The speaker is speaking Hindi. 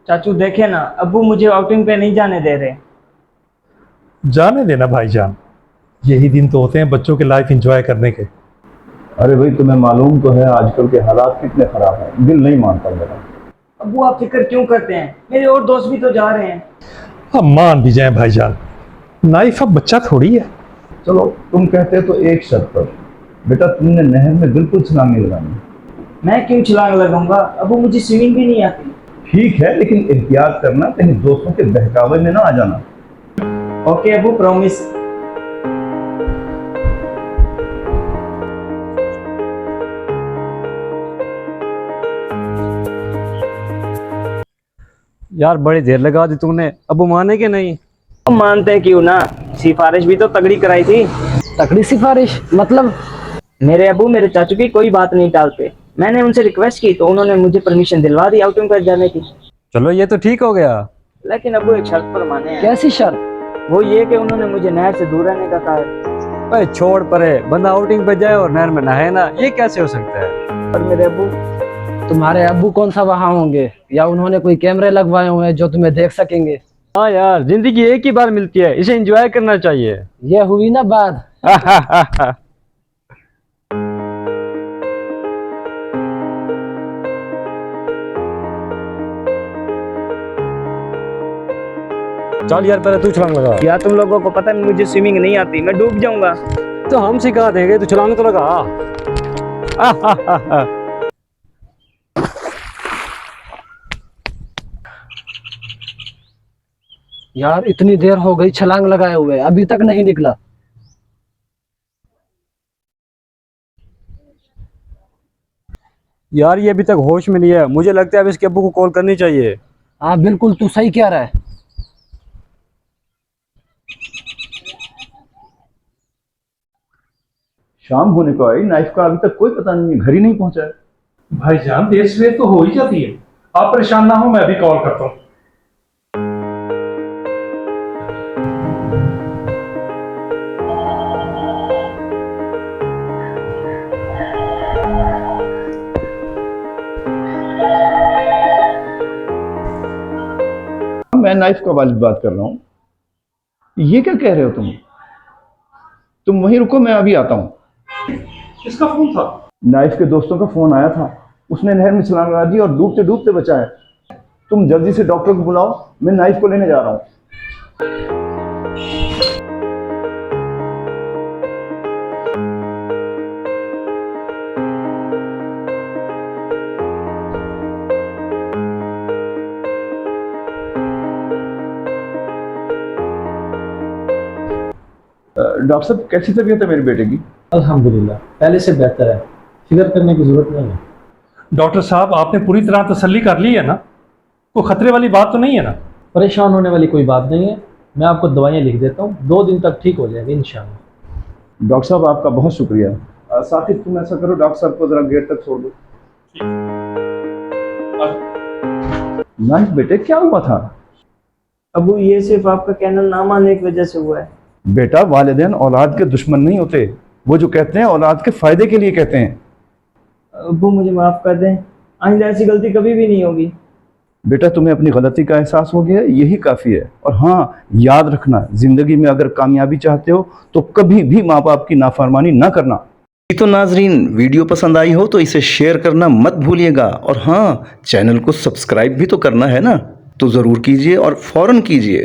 चाचू देखे ना, अब्बू मुझे आउटिंग पे नहीं जाने दे रहे। जाने देना भाईजान, यही दिन तो होते हैं बच्चों के लाइफ एंजॉय करने के। अरे भाई, तुम्हें मालूम तो है आजकल के हालात कितने खराब हैं, दिल नहीं मानता मेरा। अब्बू आप फिक्र क्यों करते हैं, मेरे और दोस्त भी तो जा रहे हैं। अब मान भी जाए भाईजान, नाइफ अब बच्चा थोड़ी है। चलो तुम कहते तो एक शर्त पर, बेटा तुमने नहर में बिल्कुल छलांग नहीं लगानी। मैं क्यों छलांग लगाऊंगा अब्बू, मुझे स्विमिंग भी नहीं आती। ठीक है, लेकिन एहतियात करना, कहीं दोस्तों के बहकावे में ना आ जाना। ओके अब्बू, प्रॉमिस। यार बड़ी देर लगा दी तूने, अबू माने कि नहीं? अब मानते क्यों ना, सिफारिश भी तो तगड़ी कराई थी। तकड़ी सिफारिश मतलब? मेरे अब्बू मेरे चाचू की कोई बात नहीं टालते। मैंने उनसे रिक्वेस्ट की तो उन्होंने मुझे परमिशन दिलवा दी आउटिंग पर जाने की। चलो ये तो ठीक हो गया। लेकिन अब्बू एक शर्त पर माने हैं। कैसी शर्त? वो ये कि उन्होंने मुझे नहर से दूर रहने का कहा है। भाई छोड़ परे, बंदा आउटिंग पे जाए और नहर में नहाए ना, ये कैसे हो सकता है? और मेरे अब्बू, तुम्हारे अब्बू कौन सा वहां होंगे, या उन्होंने कोई कैमरे लगवाए हुए हैं जो तुम्हें देख सकेंगे? हाँ यार, जिंदगी एक ही बार मिलती है, इसे एंजॉय करना चाहिए। ये हुई ना बात। चल यार पहले तू छलांग लगा। या तुम लोगों को पता नहीं मुझे स्विमिंग नहीं आती, मैं डूब जाऊंगा। तो हम सिखा देंगे, तू छलांग तो लगा। यार इतनी देर हो गई छलांग लगाए हुए, अभी तक नहीं निकला। यार ये अभी तक होश में नहीं है, मुझे लगता है अब इसके अब्बू को कॉल करनी चाहिए। हाँ बिल्कुल, तू सही कह रहा है। शाम होने को आई, नाइफ का अभी तक कोई पता नहीं है, घर ही नहीं पहुंचा है। भाईजान देर सवेर तो हो ही जाती है, आप परेशान ना हो, मैं अभी कॉल करता हूँ। मैं नाइफ का वालिद बात कर रहा हूँ। ये क्या कह रहे हो तुम वहीं रुको, मैं अभी आता हूँ। किसका फोन था? नाइफ के दोस्तों का फोन आया था, उसने नहर में छलांग लगा दी और डूबते डूबते बचा है। तुम जल्दी से डॉक्टर को बुलाओ, मैं नाइफ को लेने जा रहा हूँ। डॉक्टर साहब, कैसी तबीयत है मेरे बेटे की? अल्हम्दुलिल्लाह पहले से बेहतर है, फिक्र करने की जरूरत नहीं है। डॉक्टर साहब आपने पूरी तरह तसल्ली कर ली है ना? कोई खतरे वाली बात तो नहीं है ना? परेशान होने वाली कोई बात नहीं है, मैं आपको दवाइयाँ लिख देता हूँ, 2 दिन तक ठीक हो जाएगी इंशाल्लाह। डॉक्टर साहब आपका बहुत शुक्रिया। साकिब तुम ऐसा करो, डॉक्टर साहब को जरा गेट तक छोड़ दो। नाइफ बेटे, क्या हुआ था? अब्बू ये सिर्फ आपका कहना ना मानने की वजह से हुआ है। बेटा, वालिदैन औलाद के दुश्मन नहीं होते, वो जो कहते हैं औलाद के फायदे के लिए कहते हैं। अब्बू मुझे माफ कर दें, आइंदा ऐसी गलती कभी भी नहीं होगी। बेटा, तुम्हें अपनी गलती का एहसास हो गया, यही काफ़ी है। और हाँ, याद रखना, जिंदगी में अगर कामयाबी चाहते हो तो कभी भी माँ बाप की नाफरमानी ना करना। तो नाजरीन, वीडियो पसंद आई हो तो इसे शेयर करना मत भूलिएगा, और हाँ, चैनल को सब्सक्राइब भी तो करना है ना, तो ज़रूर कीजिए और फ़ौरन कीजिए।